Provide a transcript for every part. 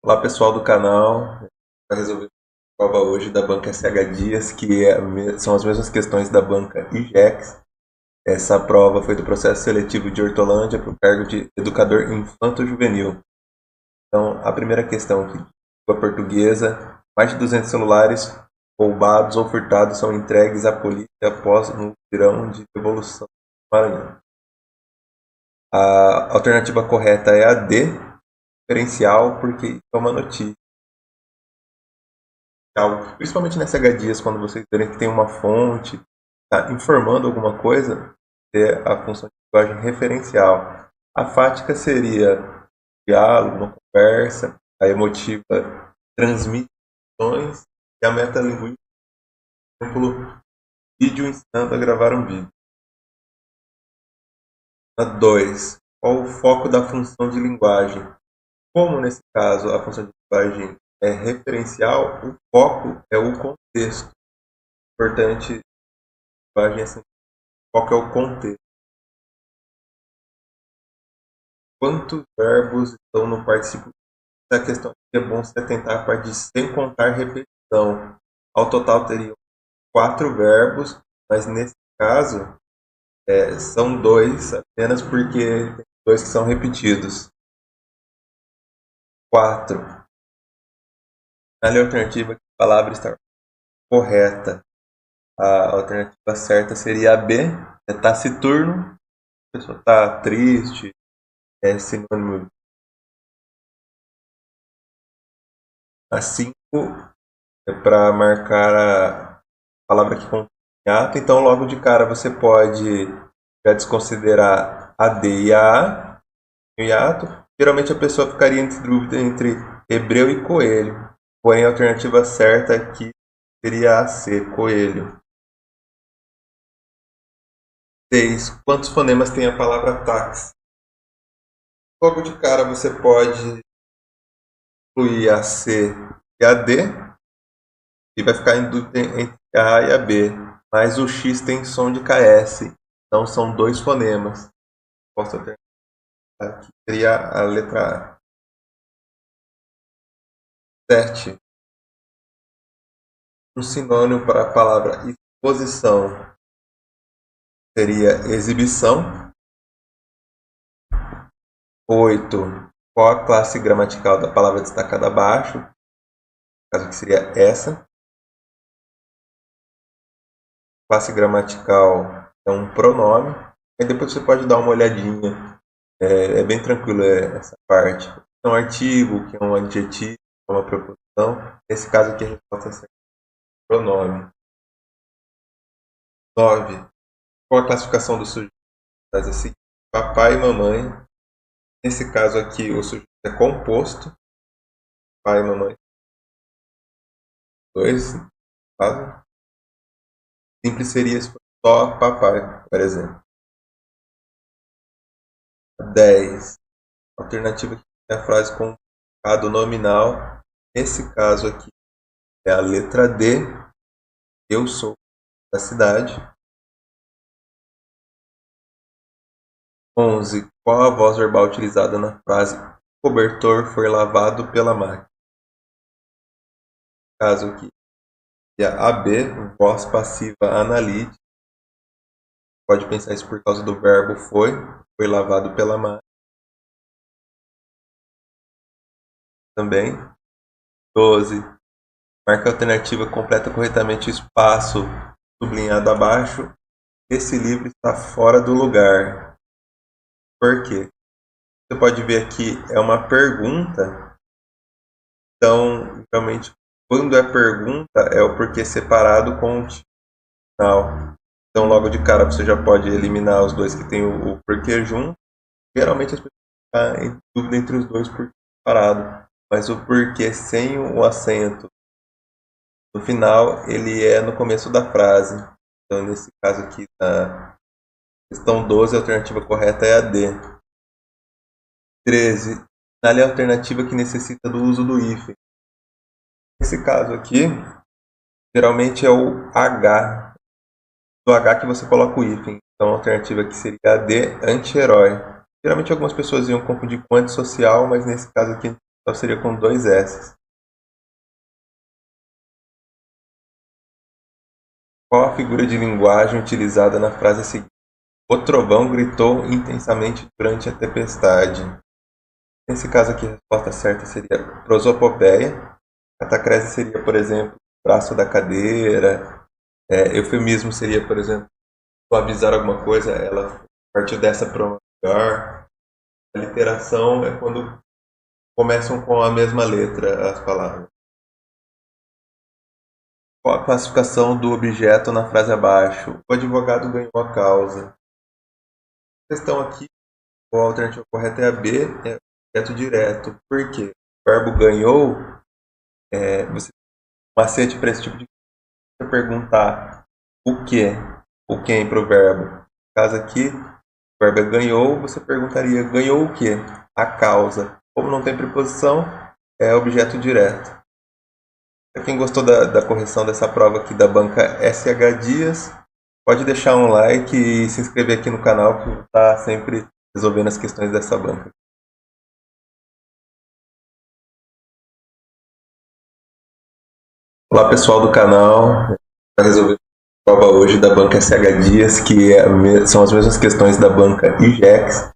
Olá pessoal do canal, vai resolver a prova hoje da banca SH Dias, que são as mesmas questões da banca IGEX. Essa prova foi do processo seletivo de Hortolândia para o cargo de educador infanto-juvenil. Então, a primeira questão aqui, língua portuguesa: mais de 200 celulares roubados ou furtados são entregues à polícia após um mutirão de devolução do Maranhão. A alternativa correta é a D, diferencial, porque é uma notícia. Principalmente nessa H-Dias, quando vocês verem que tem uma fonte, tá informando alguma coisa, ter a função de linguagem referencial. A fática seria diálogo, uma conversa, a emotiva transmite emoções, e a metalinguística, por exemplo, vídeo ensinando a gravar um vídeo. A 2. Qual o foco da função de linguagem? Como nesse caso a função de linguagem é referencial, o foco é o contexto. Importante, linguagem é sempre, qual que é o contexto. Quantos verbos estão no particípio? Essa questão aqui é bom se atentar para sem contar repetição. Ao total teriam 4 verbos, mas nesse caso são 2, apenas porque tem 2 que são repetidos. 4. Na alternativa, a palavra está correta. A alternativa certa seria a B, é taciturno. A pessoa está triste, é sinônimo. A 5 é para marcar a palavra que contém hiato, então logo de cara você pode já desconsiderar a D e a A no hiato. Geralmente a pessoa ficaria em dúvida entre hebreu e coelho, porém a alternativa certa aqui seria a C, coelho. 6. Quantos fonemas tem a palavra táxi? Logo de cara você pode incluir a C e a D, e vai ficar em dúvida entre a A e a B, mas o X tem som de KS, então são 2 fonemas. Posso ter aqui seria a letra A. 7. Um sinônimo para a palavra exposição seria exibição. 8. Qual a classe gramatical da palavra destacada abaixo? No caso que seria essa. Classe gramatical é um pronome. Aí depois você pode dar uma olhadinha. É bem tranquilo essa parte. É um artigo, que é um adjetivo, é uma preposição. Nesse caso aqui a resposta é pronome. 9. Qual a classificação do sujeito? Faz assim: papai e mamãe. Nesse caso aqui o sujeito é composto. Pai e mamãe. 2. Caso simples seria só papai, por exemplo. 10. Alternativa que é a frase com significado nominal. Nesse caso aqui é a letra D. Eu sou da cidade. 11. Qual a voz verbal utilizada na frase o cobertor foi lavado pela máquina? No caso aqui é a B, voz passiva analítica. Pode pensar isso por causa do verbo foi lavado pela máquina. Também. 12. Marca a alternativa, completa corretamente o espaço sublinhado abaixo. Esse livro está fora do lugar. Por quê? Você pode ver aqui, é uma pergunta. Então, realmente, quando é pergunta, é o porquê separado com o final. Então, logo de cara, você já pode eliminar os dois que tem o porquê junto. Geralmente, as pessoas ficam em dúvida entre os dois porquê separado. Mas o porquê sem o acento no final, ele é no começo da frase. Então, nesse caso aqui, na questão 12, a alternativa correta é a D. 13. Assinale a alternativa que necessita do uso do hífen. Nesse caso aqui, geralmente é o H. Do H que você coloca o hífen. Então, a alternativa aqui seria a D, anti-herói. Geralmente algumas pessoas iam confundir com antissocial, mas nesse caso aqui Então seria com 2 S. Qual a figura de linguagem utilizada na frase seguinte? O trovão gritou intensamente durante a tempestade. Nesse caso aqui, a resposta certa seria prosopopeia. Catacrese seria, por exemplo, braço da cadeira. Eufemismo seria, por exemplo, suavizar alguma coisa, ela partiu dessa para uma melhor. A literação é quando começam com a mesma letra as palavras. Qual a classificação do objeto na frase abaixo? O advogado ganhou a causa. A questão aqui, a alternativa correta é a B, é objeto direto. Por quê? O verbo ganhou, você macete para esse tipo de coisa, você perguntar o quem para o verbo. No caso aqui, o verbo é ganhou, você perguntaria ganhou o quê? A causa. Como não tem preposição, é objeto direto. Para quem gostou da correção dessa prova aqui da banca SH Dias, pode deixar um like e se inscrever aqui no canal, que está sempre resolvendo as questões dessa banca. Olá pessoal do canal, para resolver a prova hoje da banca SH Dias, que são as mesmas questões da banca IGEX.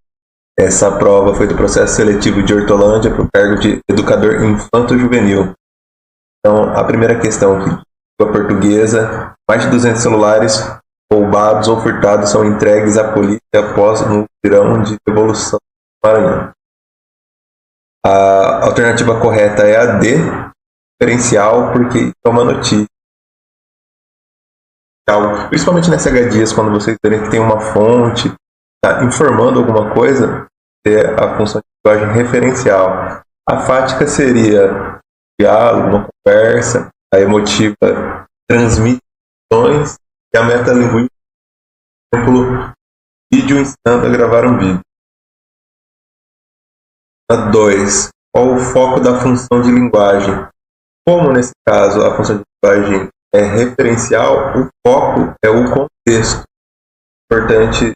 Essa prova foi do processo seletivo de Hortolândia para o cargo de educador infanto-juvenil. Então, a primeira questão aqui, a portuguesa, mais de 200 celulares roubados ou furtados são entregues à polícia após um mutirão de devolução do Maranhão. A alternativa correta é a D, referencial, porque é uma notícia. Principalmente nessa H-Dias, quando vocês verem que tem uma fonte, está informando alguma coisa, é a função de linguagem referencial. A fática seria diálogo, uma conversa, a emotiva transmite emoções, e a metalinguística, por exemplo, vídeo ensinando a gravar um vídeo. 2. Qual o foco da função de linguagem? Como nesse caso a função de linguagem é referencial, o foco é o contexto. Importante,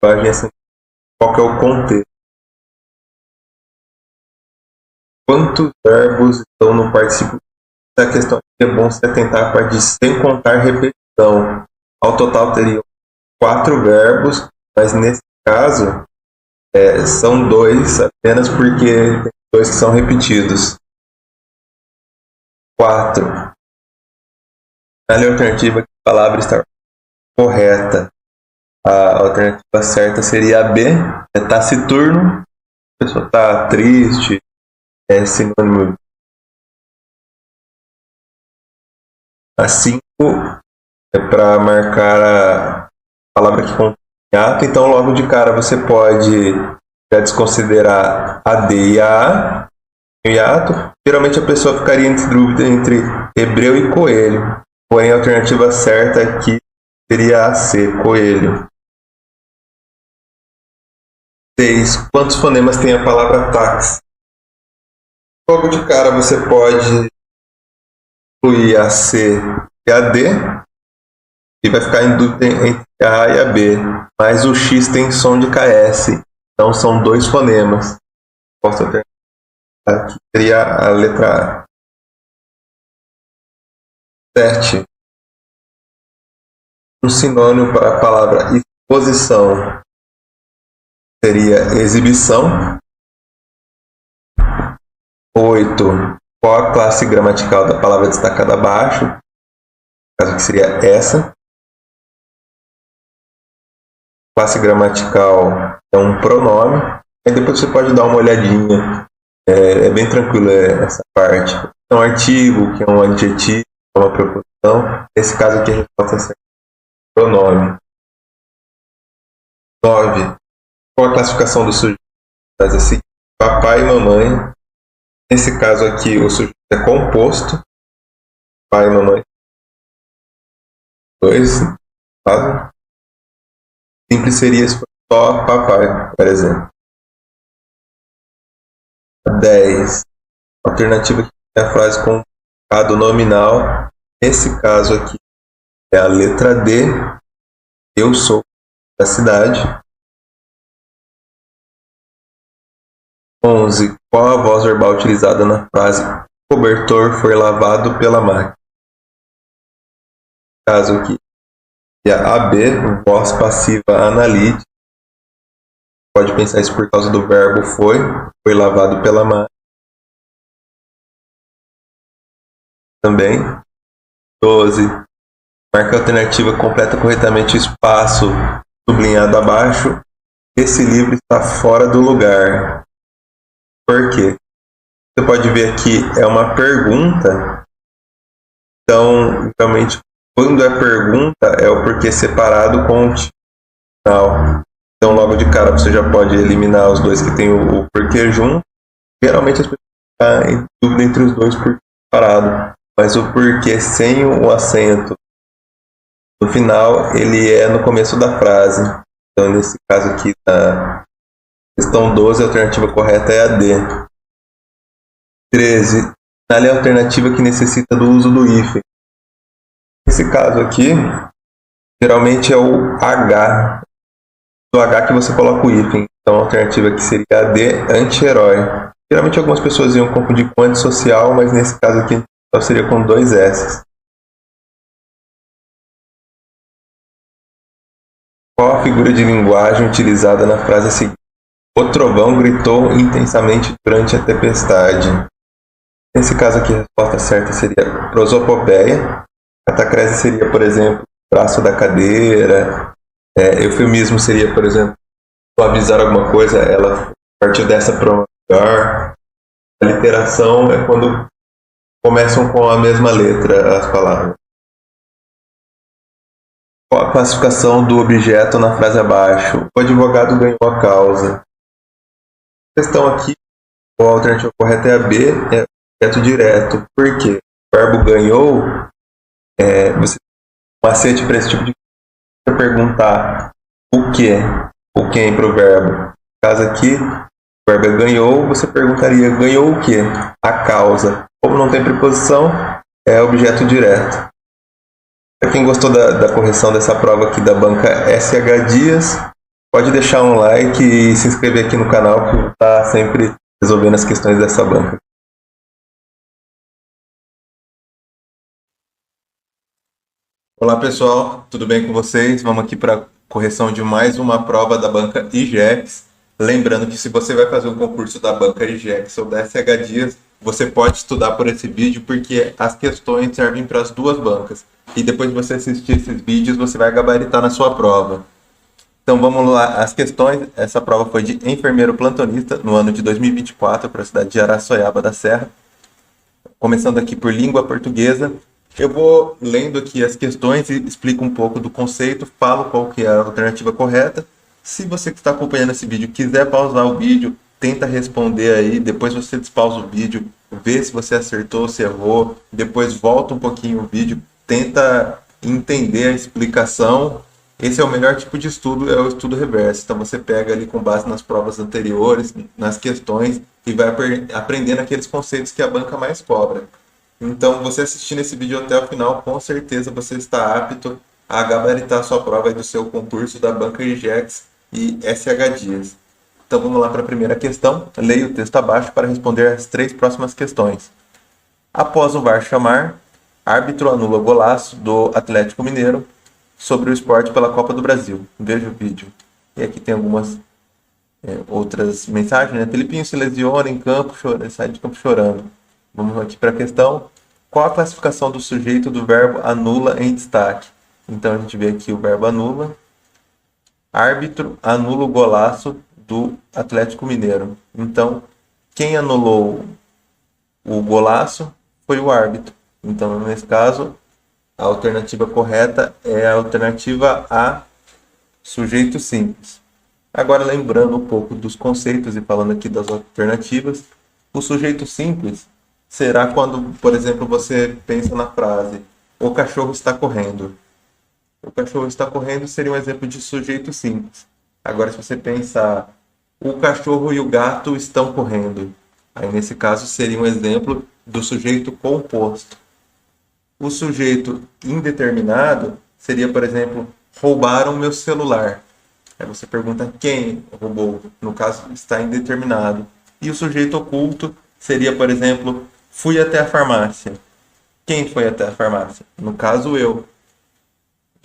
linguagem é assim, o foco é o contexto. Quantos verbos estão no particípio? Essa questão é bom se atentar a parte de sem contar repetição. Ao total teriam 4 verbos, mas nesse caso são 2 apenas porque tem 2 que são repetidos. 4. Na alternativa, a palavra está correta. A alternativa certa seria a B, é taciturno. A pessoa está triste, é sinônimo. A 5 é para marcar a palavra que contém ato, então logo de cara você pode já desconsiderar a D e a A em hiato. Geralmente a pessoa ficaria em dúvida entre hebreu e coelho, porém a alternativa certa aqui seria a C, coelho. 6. Quantos fonemas tem a palavra táxi? Logo de cara você pode incluir a C e a D e vai ficar em dúvida entre a A e a B, mas o X tem som de KS, então são 2 fonemas. Posso ter aqui seria a letra A. 7. Um sinônimo para a palavra exposição seria exibição. 8. Qual a classe gramatical da palavra destacada abaixo? No caso que seria essa. Classe gramatical é um pronome. Aí depois você pode dar uma olhadinha. É bem tranquilo essa parte. É um artigo, que é um adjetivo, é uma preposição. Nesse caso aqui a resposta é pronome. 9. Qual a classificação do sujeito? Faz assim: papai e mamãe. Nesse caso aqui o sujeito é composto. Pai e mamãe. 2. Simples seria se fosse só papai, por exemplo. 10. Alternativa aqui é a frase com dado nominal. Nesse caso aqui é a letra D. Eu sou da cidade. 11. Qual a voz verbal utilizada na frase "o cobertor foi lavado pela máquina"? Caso aqui, a B, voz passiva analítica. Pode pensar isso por causa do verbo foi lavado pela máquina. Também. 12. Marca a alternativa, completa corretamente o espaço sublinhado abaixo. Esse livro está fora do lugar. Por quê? Você pode ver aqui, é uma pergunta. Então, realmente, quando é pergunta, é o porquê separado com o final. Então, logo de cara, você já pode eliminar os dois que tem o porquê junto. Geralmente, as pessoas ficam em dúvida entre os dois porquê separado. Mas o porquê sem o acento no final, ele é no começo da frase. Então, nesse caso aqui, na questão 12, a alternativa correta é a D. 13. Assinale a alternativa que necessita do uso do hífen. Nesse caso aqui, geralmente é o H. Do H que você coloca o hífen. Então, a alternativa aqui seria a D, anti-herói. Geralmente algumas pessoas iam confundir com antissocial, mas nesse caso aqui só seria com 2 S. Qual a figura de linguagem utilizada na frase seguinte? O trovão gritou intensamente durante a tempestade. Nesse caso aqui, a resposta certa seria prosopopeia. Catacrese seria, por exemplo, braço da cadeira. Eufemismo seria, por exemplo, suavizar alguma coisa, ela partiu dessa para um lugar. A literação é quando começam com a mesma letra as palavras. Qual a classificação do objeto na frase abaixo? O advogado ganhou a causa. A questão aqui, a alternativa correta é a B, é objeto direto. Por quê? O verbo ganhou, você tem um macete para esse tipo de coisa, perguntar o que, o quem para o verbo. No caso aqui, o verbo é ganhou, você perguntaria ganhou o que? A causa. Como não tem preposição, é objeto direto. Para quem gostou da correção dessa prova aqui da banca SH Dias, pode deixar um like e se inscrever aqui no canal, que eu vou estar sempre resolvendo as questões dessa banca. Olá pessoal, tudo bem com vocês? Vamos aqui para a correção de mais uma prova da banca IGEX. Lembrando que se você vai fazer um concurso da banca IGEX ou da SH Dias, você pode estudar por esse vídeo, porque as questões servem para as duas bancas. E depois de você assistir esses vídeos, você vai gabaritar na sua prova. Então vamos lá, as questões. Essa prova foi de enfermeiro plantonista no ano de 2024 para a cidade de Araçoiaba da Serra. Começando aqui por língua portuguesa. Eu vou lendo aqui as questões e explico um pouco do conceito, falo qual que é a alternativa correta. Se você que está acompanhando esse vídeo quiser pausar o vídeo, tenta responder aí, depois você despausa o vídeo, vê se você acertou, se errou, depois volta um pouquinho o vídeo, tenta entender a explicação. Esse é o melhor tipo de estudo, é o estudo reverso. Então você pega ali com base nas provas anteriores, nas questões, e vai aprendendo aqueles conceitos que a banca mais cobra. Então, você assistindo esse vídeo até o final, com certeza você está apto a gabaritar a sua prova do seu concurso da banca IGEX e SH Dias. Então, vamos lá para a primeira questão. Leia o texto abaixo para responder as 3 próximas questões. Após o VAR chamar, árbitro anula o golaço do Atlético Mineiro sobre o esporte pela Copa do Brasil. Veja o vídeo. E aqui tem algumas outras mensagens, né? Felipinho se lesiona em campo, sai de campo chorando. Vamos aqui para a questão. Qual a classificação do sujeito do verbo anula em destaque? Então a gente vê aqui o verbo anula. Árbitro anula o golaço do Atlético Mineiro. Então, quem anulou o golaço foi o árbitro. Então, nesse caso, a alternativa correta é a alternativa A, sujeito simples. Agora, lembrando um pouco dos conceitos e falando aqui das alternativas, o sujeito simples será quando, por exemplo, você pensa na frase o cachorro está correndo. O cachorro está correndo seria um exemplo de sujeito simples. Agora, se você pensar o cachorro e o gato estão correndo, aí nesse caso seria um exemplo do sujeito composto. O sujeito indeterminado seria, por exemplo, roubaram meu celular. Aí você pergunta quem roubou, no caso está indeterminado. E o sujeito oculto seria, por exemplo, fui até a farmácia. Quem foi até a farmácia? No caso, eu.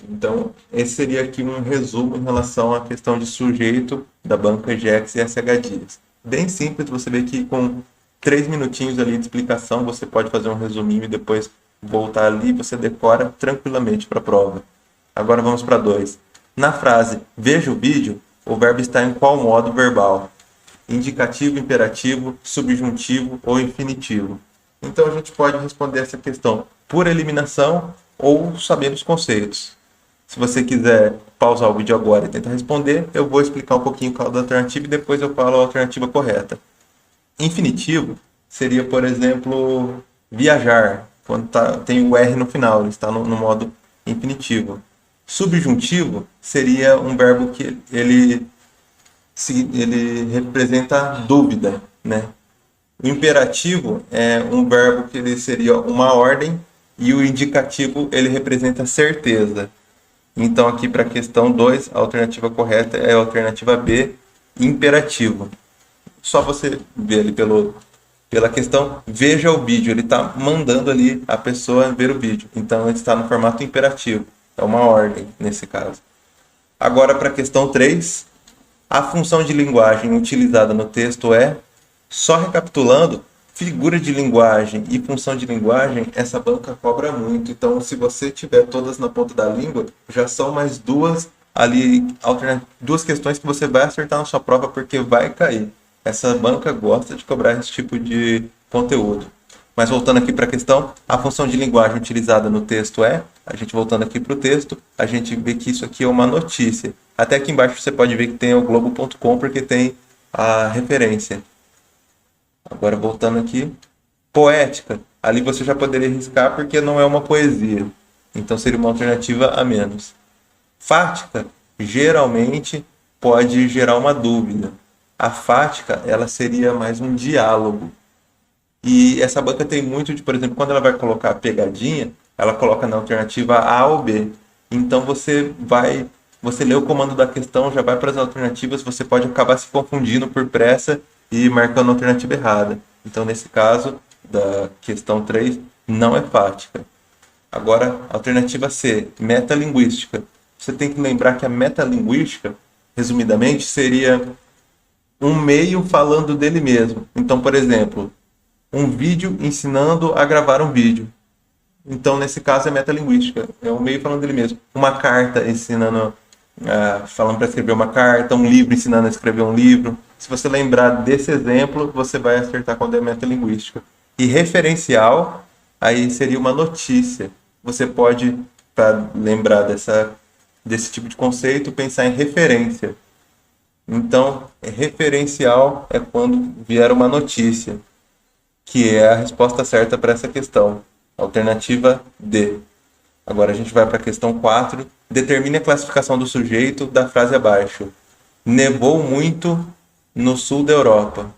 Então, esse seria aqui um resumo em relação à questão de sujeito da banca GX e SH Dias. Bem simples, você vê que com 3 minutinhos ali de explicação, você pode fazer um resuminho e depois voltar ali e você decora tranquilamente para a prova. Agora vamos para 2. Na frase veja o vídeo, o verbo está em qual modo verbal? Indicativo, imperativo, subjuntivo ou infinitivo? Então a gente pode responder essa questão por eliminação ou sabendo os conceitos. Se você quiser pausar o vídeo agora e tentar responder, eu vou explicar um pouquinho cada alternativa e depois eu falo a alternativa correta. Infinitivo seria, por exemplo, viajar, quando tem o R no final, ele está no modo infinitivo. Subjuntivo seria um verbo que ele representa dúvida, né? O imperativo é um verbo que ele seria uma ordem e o indicativo ele representa certeza. Então, aqui para a questão 2, a alternativa correta é a alternativa B, imperativo. Só você ver ali pela questão, veja o vídeo. Ele está mandando ali a pessoa ver o vídeo. Então, ele está no formato imperativo. É uma ordem, nesse caso. Agora, para a questão 3, a função de linguagem utilizada no texto é, só recapitulando, figura de linguagem e função de linguagem, essa banca cobra muito. Então, se você tiver todas na ponta da língua, já são mais duas ali, duas questões que você vai acertar na sua prova porque vai cair. Essa banca gosta de cobrar esse tipo de conteúdo. Mas voltando aqui para a questão, a função de linguagem utilizada no texto é, a gente voltando aqui para o texto, a gente vê que isso aqui é uma notícia. Até aqui embaixo você pode ver que tem o globo.com porque tem a referência. Agora voltando aqui, poética, ali você já poderia riscar porque não é uma poesia, então seria uma alternativa a menos. Fática, geralmente pode gerar uma dúvida. A fática, ela seria mais um diálogo. E essa banca tem muito de, por exemplo, quando ela vai colocar a pegadinha, ela coloca na alternativa A ou B. Então você lê o comando da questão, já vai para as alternativas, você pode acabar se confundindo por pressa e marcando a alternativa errada. Então, nesse caso, da questão 3, não é fática. Agora, alternativa C, metalinguística. Você tem que lembrar que a metalinguística, resumidamente, seria um meio falando dele mesmo. Então, por exemplo, um vídeo ensinando a gravar um vídeo. Então, nesse caso, é metalinguística. É um meio falando dele mesmo. Uma carta ensinando, falando para escrever uma carta. Um livro ensinando a escrever um livro. Se você lembrar desse exemplo, você vai acertar quando é metalinguística. E referencial, aí seria uma notícia. Você pode, para lembrar desse tipo de conceito, pensar em referência. Então, referencial é quando vier uma notícia, que é a resposta certa para essa questão. Alternativa D. Agora a gente vai para a questão 4. Determine a classificação do sujeito da frase abaixo. Nevou muito no sul da Europa.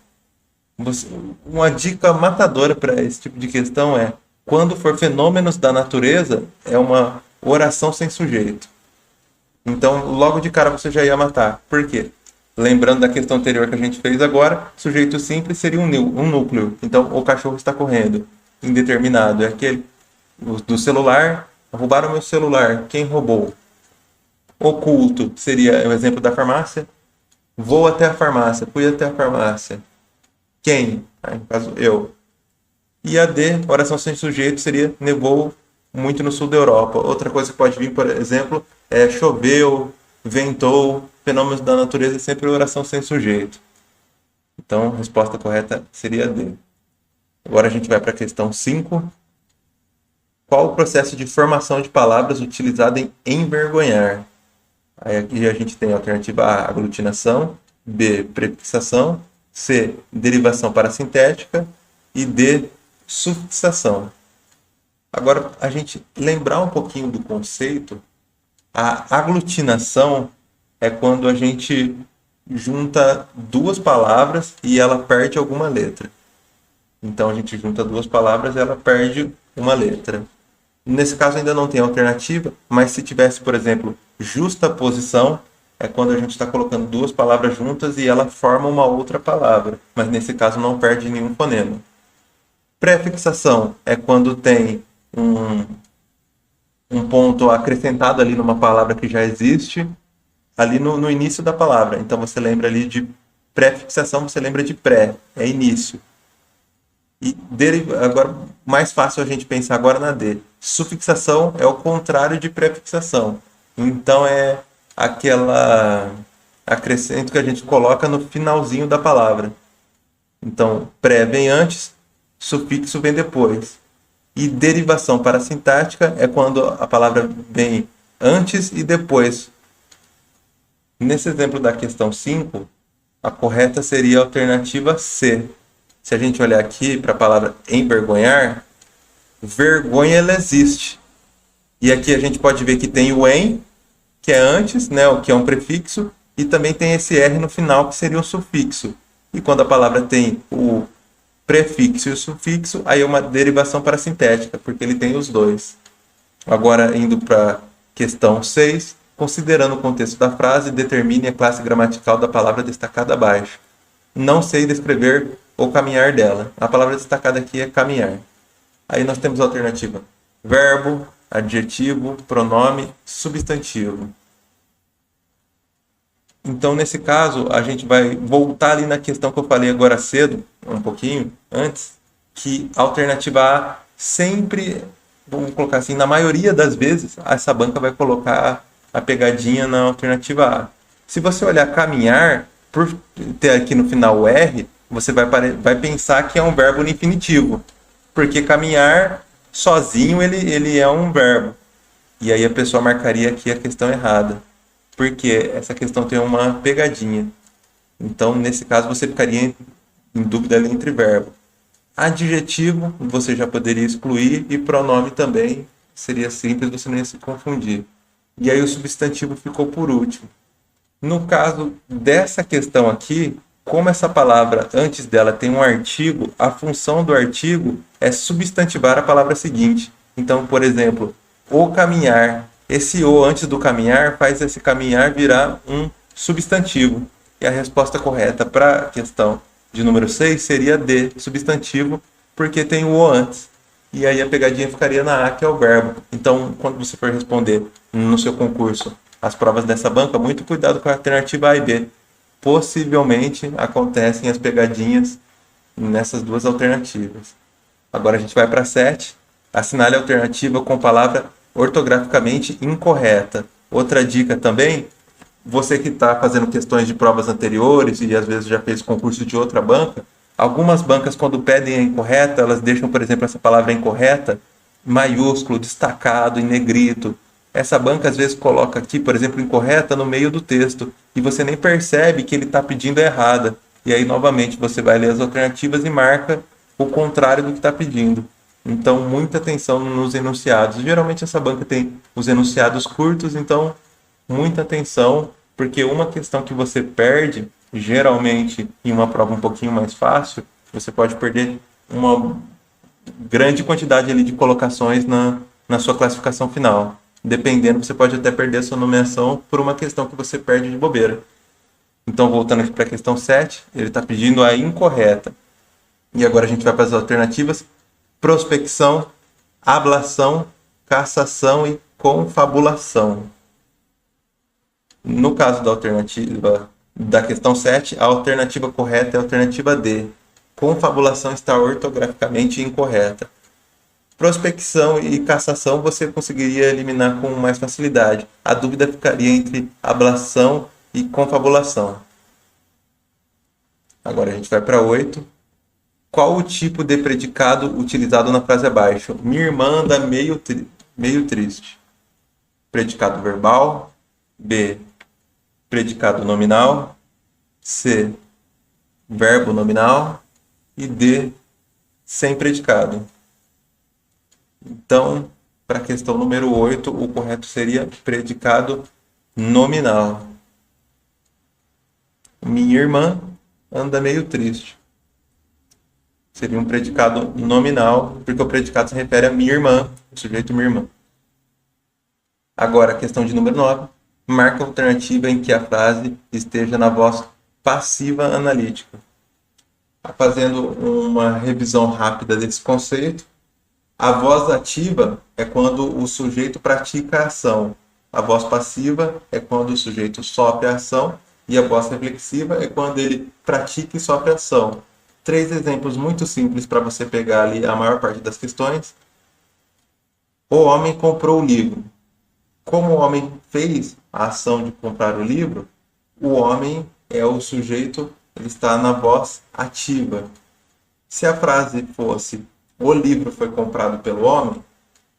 Uma dica matadora para esse tipo de questão é: quando for fenômenos da natureza, é uma oração sem sujeito. Então, logo de cara você já ia matar. Por quê? Lembrando da questão anterior que a gente fez agora, sujeito simples seria um núcleo. Então, o cachorro está correndo. Indeterminado é aquele do celular. Roubaram meu celular. Quem roubou? Oculto seria o exemplo da farmácia. Vou até a farmácia. Fui até a farmácia. Quem? No caso, eu. E a D, oração sem sujeito, seria nevou muito no sul da Europa. Outra coisa que pode vir, por exemplo, é choveu, ventou. Fenômenos da natureza é sempre oração sem sujeito. Então, a resposta correta seria D. Agora a gente vai para a questão 5. Qual o processo de formação de palavras utilizado em envergonhar? Aí aqui a gente tem a alternativa A, aglutinação, B, prefixação, C, derivação parasintética e D, sufixação. Agora, a gente lembrar um pouquinho do conceito, a aglutinação é quando a gente junta duas palavras e ela perde alguma letra. Então, a gente junta duas palavras e ela perde uma letra. Nesse caso, ainda não tem alternativa, mas se tivesse, por exemplo, justaposição, é quando a gente está colocando duas palavras juntas e ela forma uma outra palavra, mas nesse caso não perde nenhum fonema. Prefixação é quando tem um ponto acrescentado ali numa palavra que já existe, ali no início da palavra. Então você lembra ali de prefixação, você lembra de pré, é início. E agora, mais fácil a gente pensar agora na D. Sufixação é o contrário de prefixação. Então é aquela acrescento que a gente coloca no finalzinho da palavra. Então, pré vem antes, sufixo vem depois. E derivação parassintática é quando a palavra vem antes e depois. Nesse exemplo da questão 5, a correta seria a alternativa C. Se a gente olhar aqui para a palavra envergonhar, vergonha ela existe. E aqui a gente pode ver que tem o em, que é antes, né, o que é um prefixo, e também tem esse R no final, que seria um sufixo. E quando a palavra tem o prefixo e o sufixo, aí é uma derivação parassintética, porque ele tem os dois. Agora, indo para a questão 6, considerando o contexto da frase, determine a classe gramatical da palavra destacada abaixo. Não sei descrever o caminhar dela. A palavra destacada aqui é caminhar. Aí nós temos a alternativa verbo, adjetivo, pronome, substantivo. Então, nesse caso, a gente vai voltar ali na questão que eu falei agora cedo, um pouquinho antes, que a alternativa A sempre, vamos colocar assim, na maioria das vezes, essa banca vai colocar a pegadinha na alternativa A. Se você olhar caminhar, por ter aqui no final o R, você vai pensar que é um verbo no infinitivo, porque caminhar sozinho ele é um verbo. E aí a pessoa marcaria aqui a questão errada, porque essa questão tem uma pegadinha. Então, nesse caso, você ficaria em dúvida ali entre verbo. Adjetivo, você já poderia excluir, e pronome também seria simples, você não ia se confundir. E aí o substantivo ficou por último. No caso dessa questão aqui, como essa palavra antes dela tem um artigo, a função do artigo é substantivar a palavra seguinte. Então, por exemplo, o caminhar. Esse o antes do caminhar faz esse caminhar virar um substantivo. E a resposta correta para a questão de número 6 seria D, substantivo, porque tem o antes. E aí a pegadinha ficaria na A, que é o verbo. Então, quando você for responder no seu concurso as provas dessa banca, muito cuidado com a alternativa A e B. Possivelmente acontecem as pegadinhas nessas duas alternativas. Agora a gente vai para 7. Assinale a alternativa com palavra ortograficamente incorreta. Outra dica também, você que está fazendo questões de provas anteriores e às vezes já fez concurso de outra banca, algumas bancas quando pedem a incorreta, elas deixam, por exemplo, essa palavra incorreta maiúsculo, destacado, em negrito. Essa banca às vezes coloca aqui, por exemplo, incorreta no meio do texto e você nem percebe que ele está pedindo a errada. E aí, novamente, você vai ler as alternativas e marca o contrário do que está pedindo. Então, muita atenção nos enunciados. Geralmente essa banca tem os enunciados curtos, então muita atenção, porque uma questão que você perde, geralmente em uma prova um pouquinho mais fácil, você pode perder uma grande quantidade ali de colocações na sua classificação final. Dependendo, você pode até perder a sua nomeação por uma questão que você perde de bobeira. Então, voltando aqui para a questão 7, ele está pedindo a incorreta. E agora a gente vai para as alternativas: prospecção, ablação, cassação e confabulação. No caso da alternativa da questão 7, a alternativa correta é a alternativa D. Confabulação está ortograficamente incorreta. Prospecção e cassação você conseguiria eliminar com mais facilidade. A dúvida ficaria entre ablação e confabulação. Agora a gente vai para 8. Qual o tipo de predicado utilizado na frase abaixo? Minha irmã anda meio triste. Predicado verbal. B. Predicado nominal. C. Verbo nominal. E D. Sem predicado. Então, para a questão número 8, o correto seria predicado nominal. Minha irmã anda meio triste. Seria um predicado nominal, porque o predicado se refere a minha irmã, o sujeito minha irmã. Agora, a questão de número 9. marque a alternativa em que a frase esteja na voz passiva analítica. Fazendo uma revisão rápida desse conceito, a voz ativa é quando o sujeito pratica a ação. A voz passiva é quando o sujeito sofre a ação. E a voz reflexiva é quando ele pratica e sofre a ação. 3 exemplos muito simples para você pegar ali a maior parte das questões. O homem comprou o livro. Como o homem fez a ação de comprar o livro, o homem é o sujeito, ele está na voz ativa. Se a frase fosse o livro foi comprado pelo homem,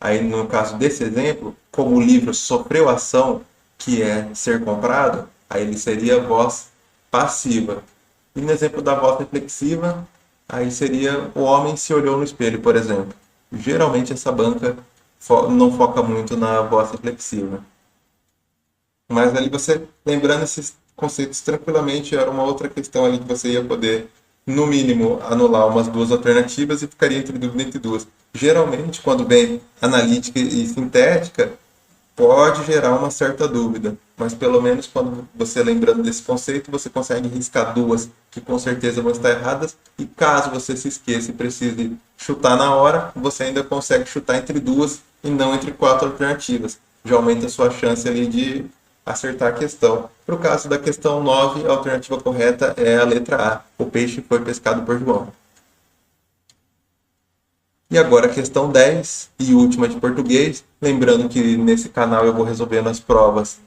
aí no caso desse exemplo, como o livro sofreu a ação, que é ser comprado, aí ele seria voz passiva. E no exemplo da voz reflexiva, aí seria o homem se olhou no espelho, por exemplo. Geralmente essa banca não foca muito na voz reflexiva. Mas ali você, lembrando esses conceitos tranquilamente, era uma outra questão ali que você ia poder, no mínimo, anular umas 2 alternativas e ficaria entre dúvida entre 2. Geralmente, quando vem analítica e sintética, pode gerar uma certa dúvida, mas pelo menos quando você lembrando desse conceito, você consegue riscar 2 que com certeza vão estar erradas, e caso você se esqueça e precise chutar na hora, você ainda consegue chutar entre 2 e não entre 4 alternativas. Já aumenta a sua chance ali de acertar a questão. Para o caso da questão 9, a alternativa correta é a letra A. O peixe foi pescado por João. E agora a questão 10 e última de português. Lembrando que nesse canal eu vou resolvendo as provas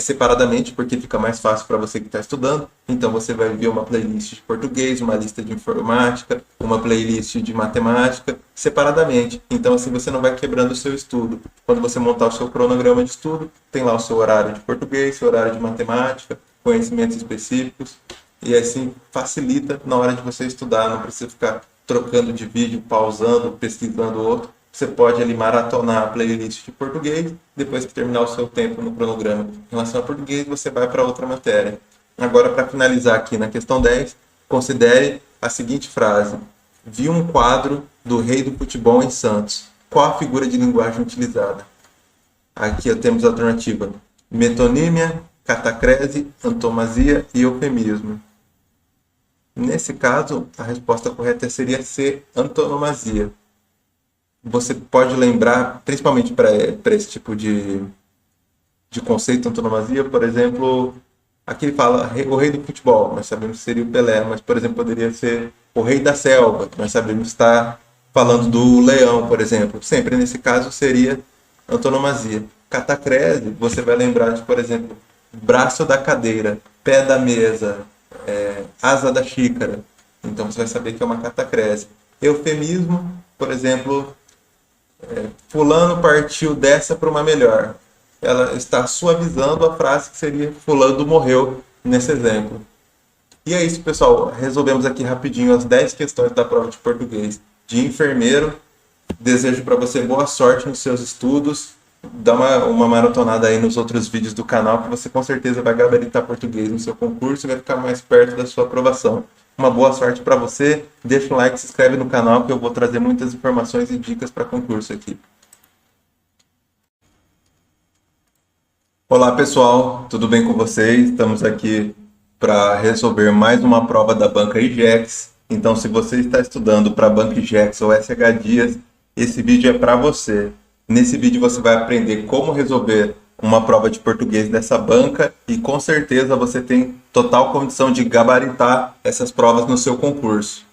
separadamente, porque fica mais fácil para você que está estudando. Então você vai ver uma playlist de português, uma lista de informática, uma playlist de matemática, separadamente. Então assim você não vai quebrando o seu estudo. Quando você montar o seu cronograma de estudo, tem lá o seu horário de português, seu horário de matemática, conhecimentos específicos. E assim facilita na hora de você estudar, não precisa ficar trocando de vídeo, pausando, pesquisando outro. Você pode ali maratonar a playlist de português, depois que terminar o seu tempo no cronograma em relação a português, você vai para outra matéria. Agora, para finalizar aqui na questão 10, considere a seguinte frase. Vi um quadro do rei do futebol em Santos. Qual a figura de linguagem utilizada? Aqui temos a alternativa metonímia, catacrese, antonomasia e eufemismo. Nesse caso, a resposta correta seria C, antonomasia. Você pode lembrar, principalmente para esse tipo de conceito, antonomasia, por exemplo, aqui ele fala o rei do futebol, nós sabemos que seria o Pelé, mas, por exemplo, poderia ser o rei da selva, nós sabemos que está falando do leão, por exemplo. Sempre nesse caso seria antonomasia. Catacrese, você vai lembrar de, por exemplo, braço da cadeira, pé da mesa, asa da xícara. Então você vai saber que é uma catacrese. Eufemismo, por exemplo, fulano partiu dessa para uma melhor. Ela está suavizando a frase que seria fulano morreu nesse exemplo. E é isso, pessoal. Resolvemos aqui rapidinho as 10 questões da prova de português de enfermeiro. Desejo para você boa sorte nos seus estudos. Dá uma maratonada aí nos outros vídeos do canal, que você com certeza vai gabaritar português no seu concurso e vai ficar mais perto da sua aprovação. Uma boa sorte para você. Deixa um like, se inscreve no canal, que eu vou trazer muitas informações e dicas para concurso aqui. Olá pessoal, tudo bem com vocês? Estamos aqui para resolver mais uma prova da banca IGEX. Então, se você está estudando para a banca IGEX ou SH Dias, esse vídeo é para você. Nesse vídeo você vai aprender como resolver uma prova de português dessa banca e com certeza você tem total condição de gabaritar essas provas no seu concurso.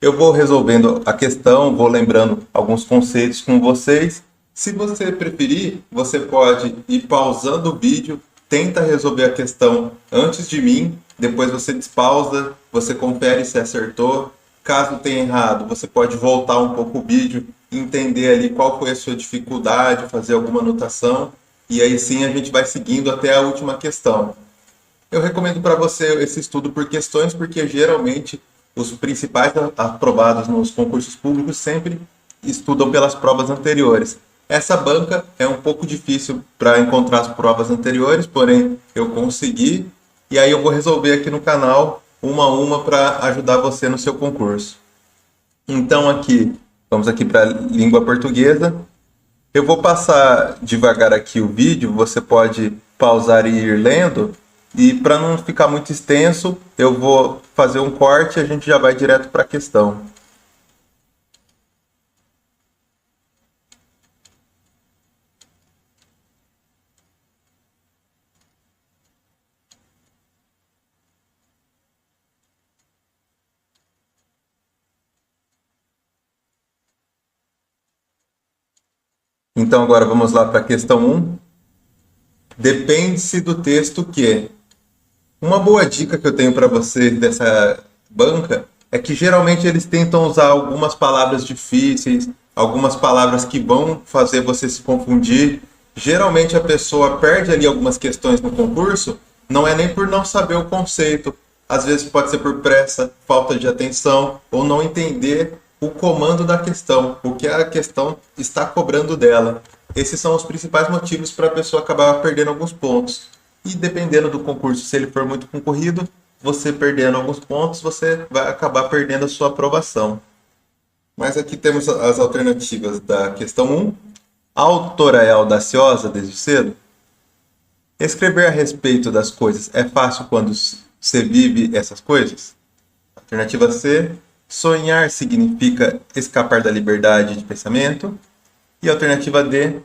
Eu vou resolvendo a questão, vou lembrando alguns conceitos com vocês. Se você preferir, você pode ir pausando o vídeo, tenta resolver a questão antes de mim, depois você despausa, você confere se acertou. Caso tenha errado, você pode voltar um pouco o vídeo, entender ali qual foi a sua dificuldade, fazer alguma anotação, e aí sim a gente vai seguindo até a última questão. Eu recomendo para você esse estudo por questões, porque geralmente os principais aprovados nos concursos públicos sempre estudam pelas provas anteriores. Essa banca é um pouco difícil para encontrar as provas anteriores, porém eu consegui, e aí eu vou resolver aqui no canal uma a uma para ajudar você no seu concurso. Então aqui, vamos aqui para a língua portuguesa. Eu vou passar devagar aqui o vídeo, você pode pausar e ir lendo. E para não ficar muito extenso, eu vou fazer um corte e a gente já vai direto para a questão. Então agora vamos lá para a questão 1. Depende-se do texto que. Uma boa dica que eu tenho para você dessa banca é que geralmente eles tentam usar algumas palavras difíceis, algumas palavras que vão fazer você se confundir. Geralmente a pessoa perde ali algumas questões no concurso, não é nem por não saber o conceito, às vezes pode ser por pressa, falta de atenção ou não entender o comando da questão, o que a questão está cobrando dela. Esses são os principais motivos para a pessoa acabar perdendo alguns pontos. E dependendo do concurso, se ele for muito concorrido, você perdendo alguns pontos, você vai acabar perdendo a sua aprovação. Mas aqui temos as alternativas da questão 1. A autora é audaciosa desde cedo? Escrever a respeito das coisas é fácil quando você vive essas coisas? Alternativa C. Sonhar significa escapar da liberdade de pensamento? E alternativa D.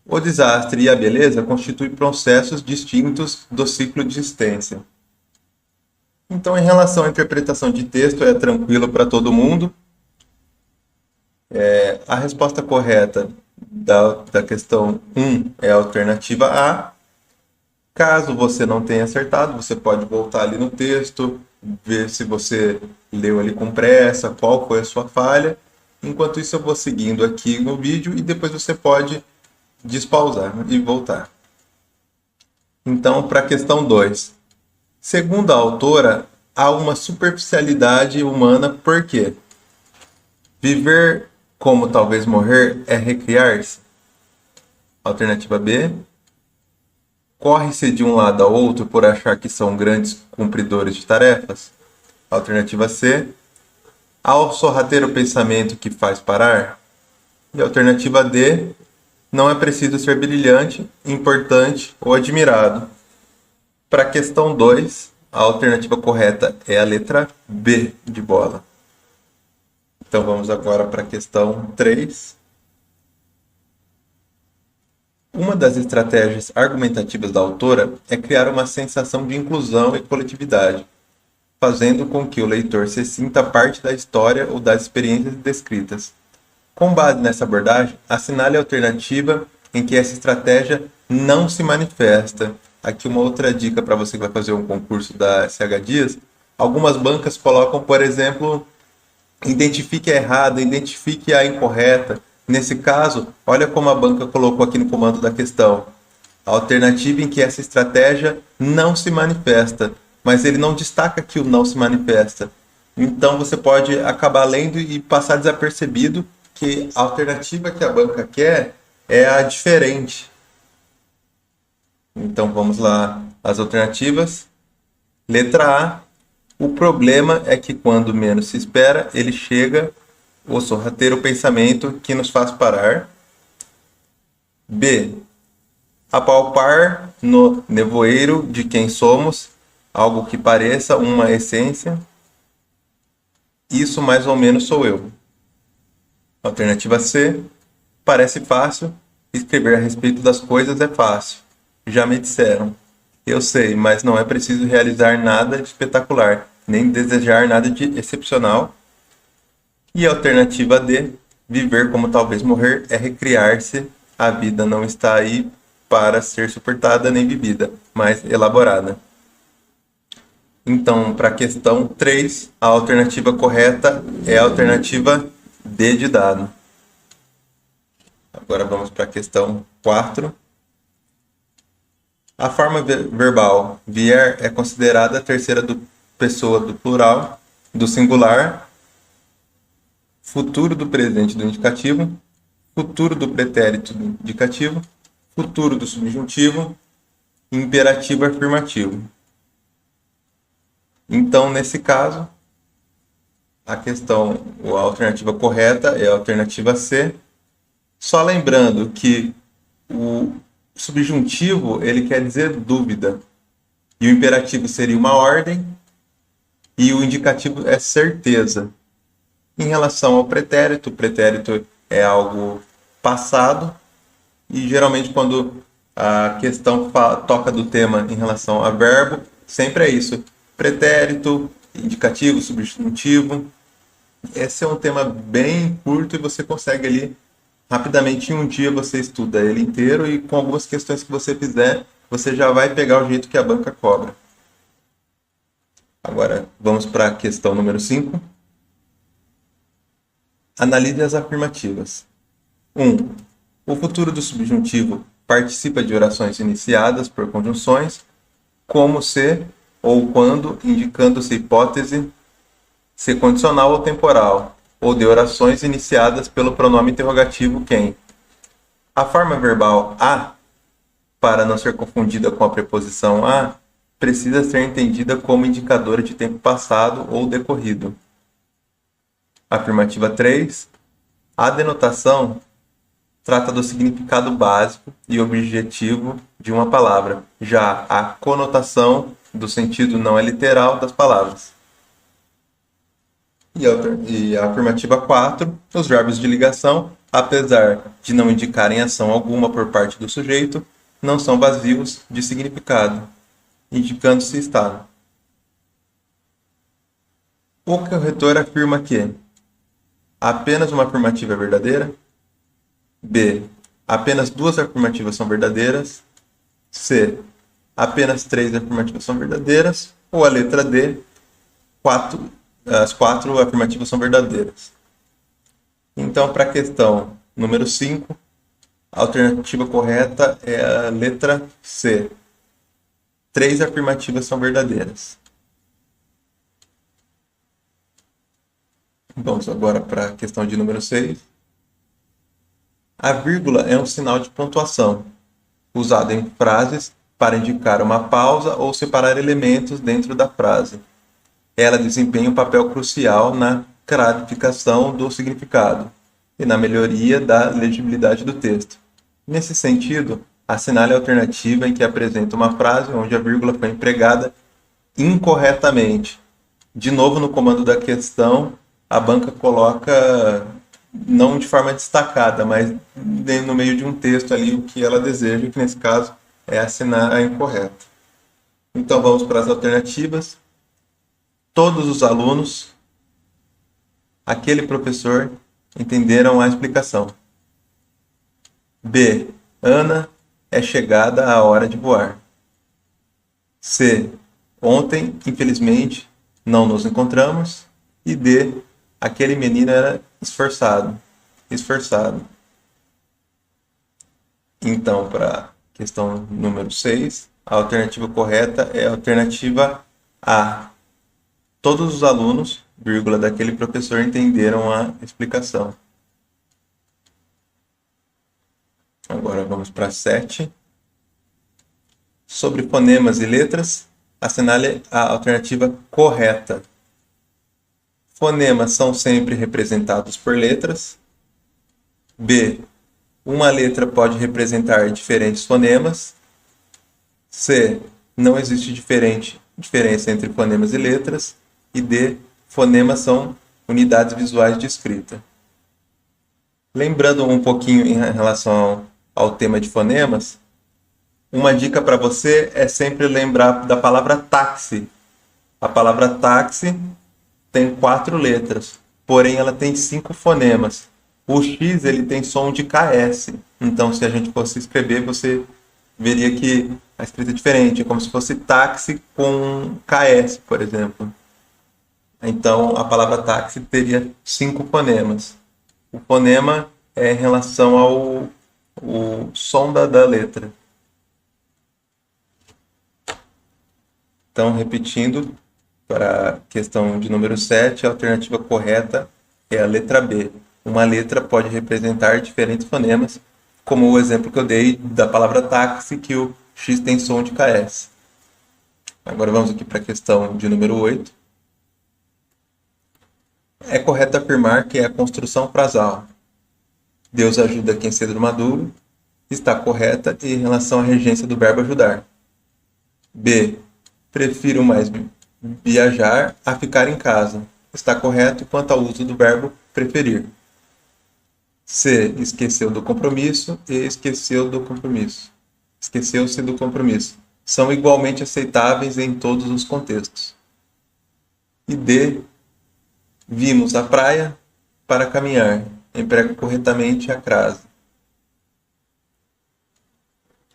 O desastre e a beleza constituem processos distintos do ciclo de existência. Então, em relação à interpretação de texto, é tranquilo para todo mundo. A resposta correta da questão 1 é a alternativa A. Caso você não tenha acertado, você pode voltar ali no texto, ver se você leu ali com pressa, qual foi a sua falha. Enquanto isso, eu vou seguindo aqui no vídeo e depois você pode despausar e voltar. Então, para a questão 2. Segundo a autora, há uma superficialidade humana porque viver como talvez morrer é recriar-se. Alternativa B. Corre-se de um lado ao outro por achar que são grandes cumpridores de tarefas. Alternativa C. Há o sorrateiro pensamento que faz parar. E alternativa D. Não é preciso ser brilhante, importante ou admirado. Para a questão 2, a alternativa correta é a letra B de bola. Então vamos agora para a questão 3. Uma das estratégias argumentativas da autora é criar uma sensação de inclusão e coletividade, fazendo com que o leitor se sinta parte da história ou das experiências descritas. Com base nessa abordagem, assinale a alternativa em que essa estratégia não se manifesta. Aqui uma outra dica para você que vai fazer um concurso da SH Dias. Algumas bancas colocam, por exemplo, identifique a errada, identifique a incorreta. Nesse caso, olha como a banca colocou aqui no comando da questão. A alternativa em que essa estratégia não se manifesta, mas ele não destaca que o não se manifesta. Então você pode acabar lendo e passar desapercebido que a alternativa que a banca quer é a diferente. Então vamos lá, as alternativas. Letra A. O problema é que quando menos se espera, ele chega, o sorrateiro pensamento que nos faz parar. B. Apalpar no nevoeiro de quem somos algo que pareça uma essência. Isso mais ou menos sou eu. Alternativa C. Parece fácil. Escrever a respeito das coisas é fácil. Já me disseram. Eu sei, mas não é preciso realizar nada de espetacular, nem desejar nada de excepcional. E a alternativa D. Viver como talvez morrer é recriar-se. A vida não está aí para ser suportada nem vivida, mas elaborada. Então, para a questão 3, a alternativa correta é a alternativa D de dado. Agora vamos para a questão 4. A forma verbal vier é considerada a terceira pessoa do plural, do singular, futuro do presente do indicativo, futuro do pretérito do indicativo, futuro do subjuntivo, imperativo afirmativo. Então, nesse caso, a alternativa correta é a alternativa C. Só lembrando que o subjuntivo, ele quer dizer dúvida. E o imperativo seria uma ordem. E o indicativo é certeza. Em relação ao pretérito, o pretérito é algo passado. E geralmente quando a questão toca do tema em relação a verbo, sempre é isso. Pretérito, indicativo, subjuntivo. Esse é um tema bem curto e você consegue ali rapidamente em um dia você estuda ele inteiro e com algumas questões que você fizer, você já vai pegar o jeito que a banca cobra. Agora vamos para a questão número 5. Analise as afirmativas. 1. O futuro do subjuntivo participa de orações iniciadas por conjunções, como se ou quando, indicando-se hipótese, se condicional ou temporal, ou de orações iniciadas pelo pronome interrogativo quem. A forma verbal a, para não ser confundida com a preposição a, precisa ser entendida como indicadora de tempo passado ou decorrido. Afirmativa 3. A denotação trata do significado básico e objetivo de uma palavra, já a conotação do sentido não é literal das palavras. E a afirmativa 4, os verbos de ligação, apesar de não indicarem ação alguma por parte do sujeito, não são vazios de significado, indicando-se estado. O corretor afirma que apenas uma afirmativa é verdadeira. B. Apenas 2 afirmativas são verdadeiras. C. Apenas 3 afirmativas são verdadeiras. Ou a letra D. As 4 afirmativas são verdadeiras. Então, para a questão número 5, a alternativa correta é a letra C. 3 afirmativas são verdadeiras. Vamos agora para a questão de número 6. A vírgula é um sinal de pontuação, usado em frases para indicar uma pausa ou separar elementos dentro da frase. Ela desempenha um papel crucial na clarificação do significado e na melhoria da legibilidade do texto. Nesse sentido, assinale a alternativa em que apresenta uma frase onde a vírgula foi empregada incorretamente. De novo, no comando da questão, a banca coloca, não de forma destacada, mas no meio de um texto ali, o que ela deseja, que nesse caso é assinar a incorreta. Então vamos para as alternativas. Todos os alunos, aquele professor, entenderam a explicação. B. Ana é chegada a hora de voar. C. Ontem, infelizmente, não nos encontramos. E D. Aquele menino era esforçado. Então, para a questão número 6, a alternativa correta é a alternativa A. Todos os alunos, vírgula, daquele professor entenderam a explicação. Agora vamos para 7. Sobre fonemas e letras, assinale a alternativa correta. Fonemas são sempre representados por letras. B. Uma letra pode representar diferentes fonemas. C. Não existe diferença entre fonemas e letras. E D. Fonemas são unidades visuais de escrita. Lembrando um pouquinho em relação ao tema de fonemas, uma dica para você é sempre lembrar da palavra táxi. A palavra táxi tem 4 letras, porém ela tem 5 fonemas. O X ele tem som de KS, então se a gente fosse escrever, você veria que a escrita é diferente, é como se fosse táxi com KS, por exemplo. Então a palavra táxi teria 5 fonemas. O fonema é em relação ao som da letra. Então, repetindo, para a questão de número 7, a alternativa correta é a letra B. Uma letra pode representar diferentes fonemas, como o exemplo que eu dei da palavra táxi, que o X tem som de KS. Agora vamos aqui para a questão de número 8. É correto afirmar que é a construção frasal. Deus ajuda quem cedo maduro. está correta em relação à regência do verbo ajudar. B. Prefiro mais viajar a ficar em casa. Está correto quanto ao uso do verbo preferir. C. Esqueceu do compromisso e esqueceu do compromisso. Esqueceu-se do compromisso. São igualmente aceitáveis em todos os contextos. E D. Vimos a praia para caminhar. Emprega corretamente a crase.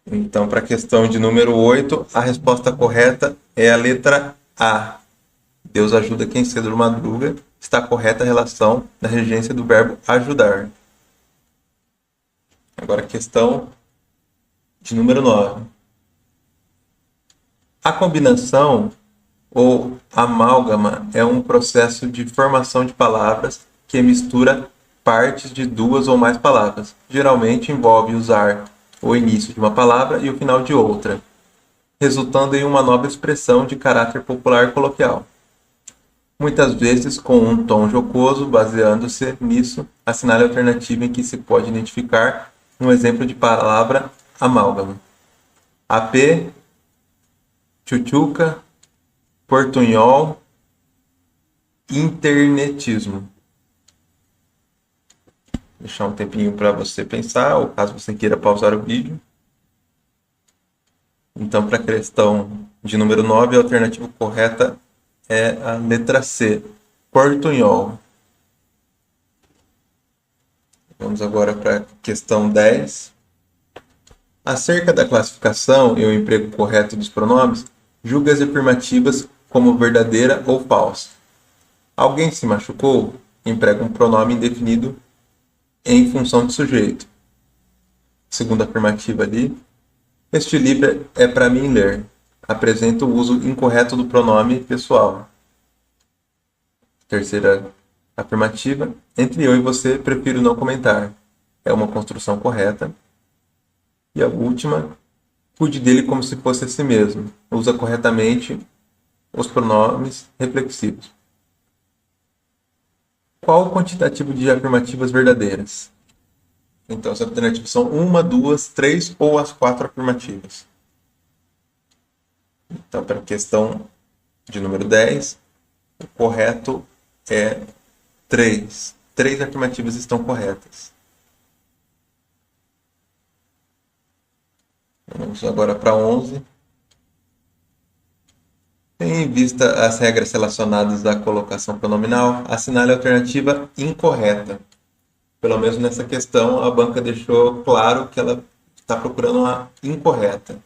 Então, para a questão de número 8, a resposta correta é a letra A. Deus ajuda quem cedo madruga. Está correta a relação da regência do verbo ajudar. Agora a questão de número 9. A combinação ou amálgama é um processo de formação de palavras que mistura partes de duas ou mais palavras. Geralmente envolve usar o início de uma palavra e o final de outra, resultando em uma nova expressão de caráter popular coloquial. Muitas vezes com um tom jocoso, baseando-se nisso, assinale a alternativa em que se pode identificar um exemplo de palavra amálgama. AP, tchutchuca, portunhol, internetismo. Vou deixar um tempinho para você pensar, ou caso você queira pausar o vídeo. Então, para a questão de número 9, a alternativa correta é a letra C, portunhol. Vamos agora para a questão 10. Acerca da classificação e o emprego correto dos pronomes, julgue as afirmativas como verdadeira ou falsa. Alguém se machucou? Emprega um pronome indefinido em função de sujeito. Segunda afirmativa ali. Este livro é para mim ler. Apresenta o uso incorreto do pronome pessoal. Terceira afirmativa. Entre eu e você, prefiro não comentar. É uma construção correta. E a última. Cuide dele como se fosse a si mesmo. Usa corretamente os pronomes reflexivos. Qual o quantitativo de afirmativas verdadeiras? Então, as alternativas são 1, 2, 3 ou as 4 afirmativas. Então, para a questão de número 10, o correto é 3. 3 afirmativas estão corretas. Vamos agora para 11. Tendo em vista as regras relacionadas à colocação pronominal, assinale a alternativa incorreta. Pelo menos nessa questão, a banca deixou claro que ela está procurando uma incorreta.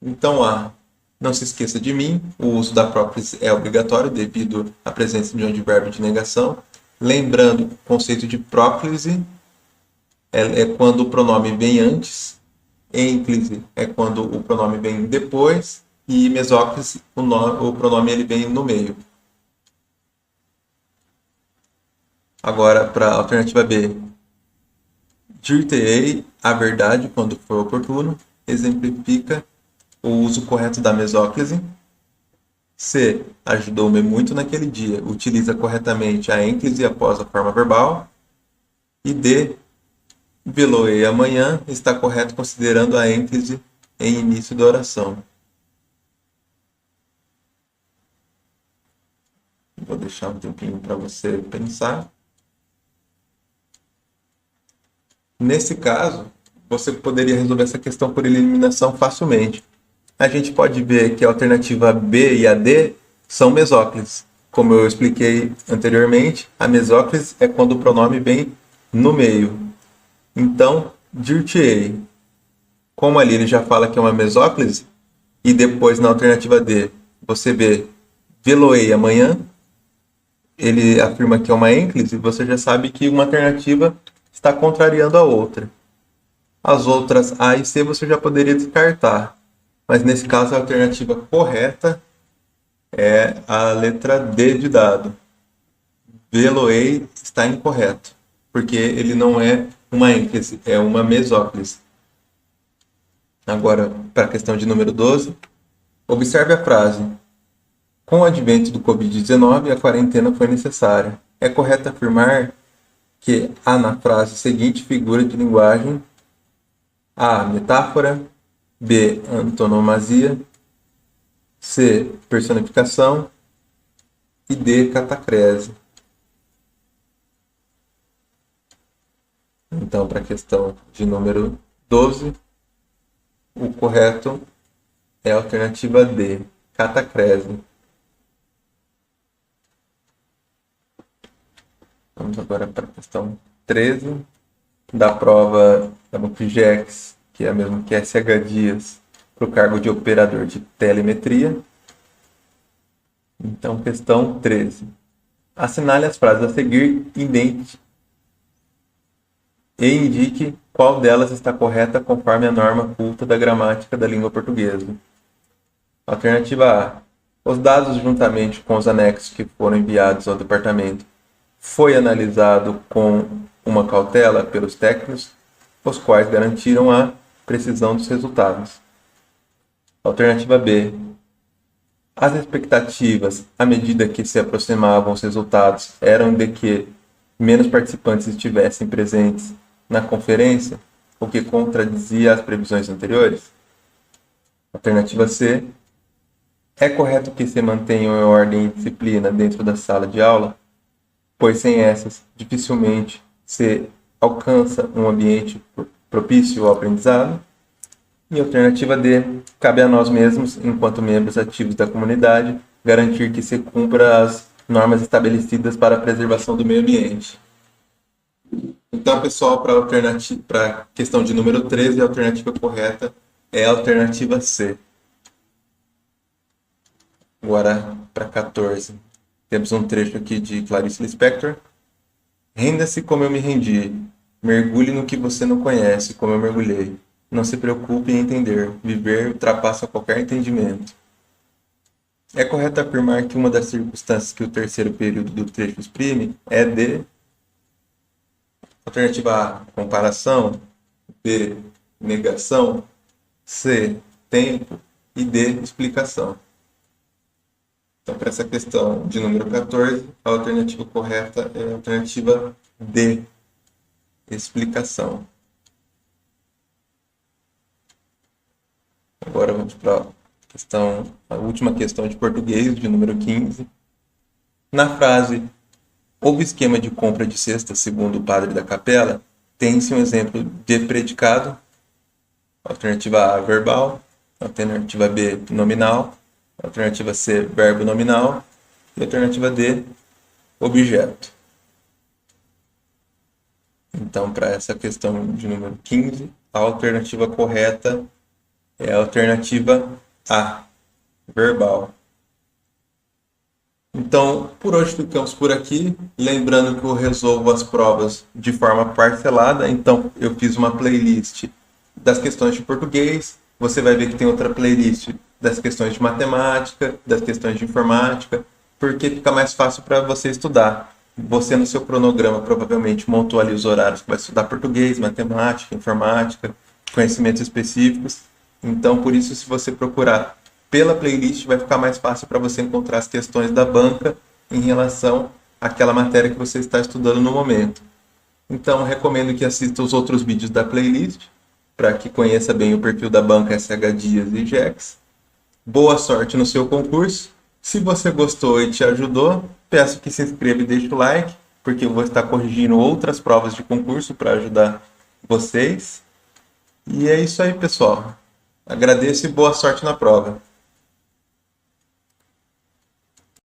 Então, A. Não se esqueça de mim. O uso da próclise é obrigatório devido à presença de um advérbio de negação. Lembrando, o conceito de próclise é quando o pronome vem antes, ênclise é quando o pronome vem depois, e mesóclise, o pronome ele vem no meio. Agora, para a alternativa B. Dir-te-ei a verdade quando for oportuno. Exemplifica o uso correto da mesóclise. C. Ajudou-me muito naquele dia. Utiliza corretamente a ênclise após a forma verbal. E D. Vê-lo-ei amanhã. Está correto considerando a ênclise em início da oração. Vou deixar um tempinho para você pensar. Nesse caso, você poderia resolver essa questão por eliminação facilmente. A gente pode ver que a alternativa B e a D são mesóclises. Como eu expliquei anteriormente, a mesóclise é quando o pronome vem no meio. Então, dir-te-ei. Como ali ele já fala que é uma mesóclise, e depois na alternativa D você vê vê-lo-ei amanhã, ele afirma que é uma ênclise, você já sabe que uma alternativa está contrariando a outra. As outras A e C você já poderia descartar, mas nesse caso a alternativa correta é a letra D de dado. Vê-lo-ei está incorreto, porque ele não é uma ênclise, é uma mesóclise. Agora, para a questão de número 12, observe a frase. Com o advento do Covid-19, a quarentena foi necessária. É correto afirmar que há na frase seguinte figura de linguagem A. Metáfora. B. Antonomasia. C. Personificação. E D. Catacrese. Então, para a questão de número 12, o correto é a alternativa D, catacrese. Vamos agora para a questão 13, da prova da MUFIGEX, que é a mesma que SH Dias, para o cargo de operador de telemetria. Então, questão 13. Assinale as frases a seguir e indique qual delas está correta conforme a norma culta da gramática da língua portuguesa. Alternativa A. Os dados, juntamente com os anexos que foram enviados ao departamento, foi analisado com uma cautela pelos técnicos, os quais garantiram a precisão dos resultados. Alternativa B. As expectativas, à medida que se aproximavam os resultados, eram de que menos participantes estivessem presentes na conferência, o que contradizia as previsões anteriores? Alternativa C. É correto que se mantenham em ordem e disciplina dentro da sala de aula, pois sem essas, dificilmente se alcança um ambiente propício ao aprendizado? E alternativa D. Cabe a nós mesmos, enquanto membros ativos da comunidade, garantir que se cumpra as normas estabelecidas para a preservação do meio ambiente. Então, pessoal, para a questão de número 13, a alternativa correta é a alternativa C. Agora, para 14, temos um trecho aqui de Clarice Lispector. Renda-se como eu me rendi. Mergulhe no que você não conhece, como eu mergulhei. Não se preocupe em entender. Viver ultrapassa qualquer entendimento. É correto afirmar que uma das circunstâncias que o terceiro período do trecho exprime é de... Alternativa A, comparação. B, negação. C, tempo. E D, explicação. Então, para essa questão de número 14, a alternativa correta é a alternativa D, explicação. Agora vamos para a última questão de português, de número 15. Na frase, houve esquema de compra de cesta segundo o padre da capela, tem-se um exemplo de predicado. Alternativa A, verbal. Alternativa B, nominal. Alternativa C, verbo nominal. E alternativa D, objeto. Então, para essa questão de número 15, a alternativa correta é a alternativa A, verbal. Então, por hoje ficamos por aqui. Lembrando que eu resolvo as provas de forma parcelada. Então, eu fiz uma playlist das questões de português. Você vai ver que tem outra playlist das questões de matemática, das questões de informática, porque fica mais fácil para você estudar. Você, no seu cronograma, provavelmente montou ali os horários que vai estudar português, matemática, informática, conhecimentos específicos. Então, por isso, se você procurar pela playlist, vai ficar mais fácil para você encontrar as questões da banca em relação àquela matéria que você está estudando no momento. Então, recomendo que assista os outros vídeos da playlist, para que conheça bem o perfil da banca SH Dias e GEX. Boa sorte no seu concurso. Se você gostou e te ajudou, peço que se inscreva e deixe o like, porque eu vou estar corrigindo outras provas de concurso para ajudar vocês. E é isso aí, pessoal. Agradeço e boa sorte na prova.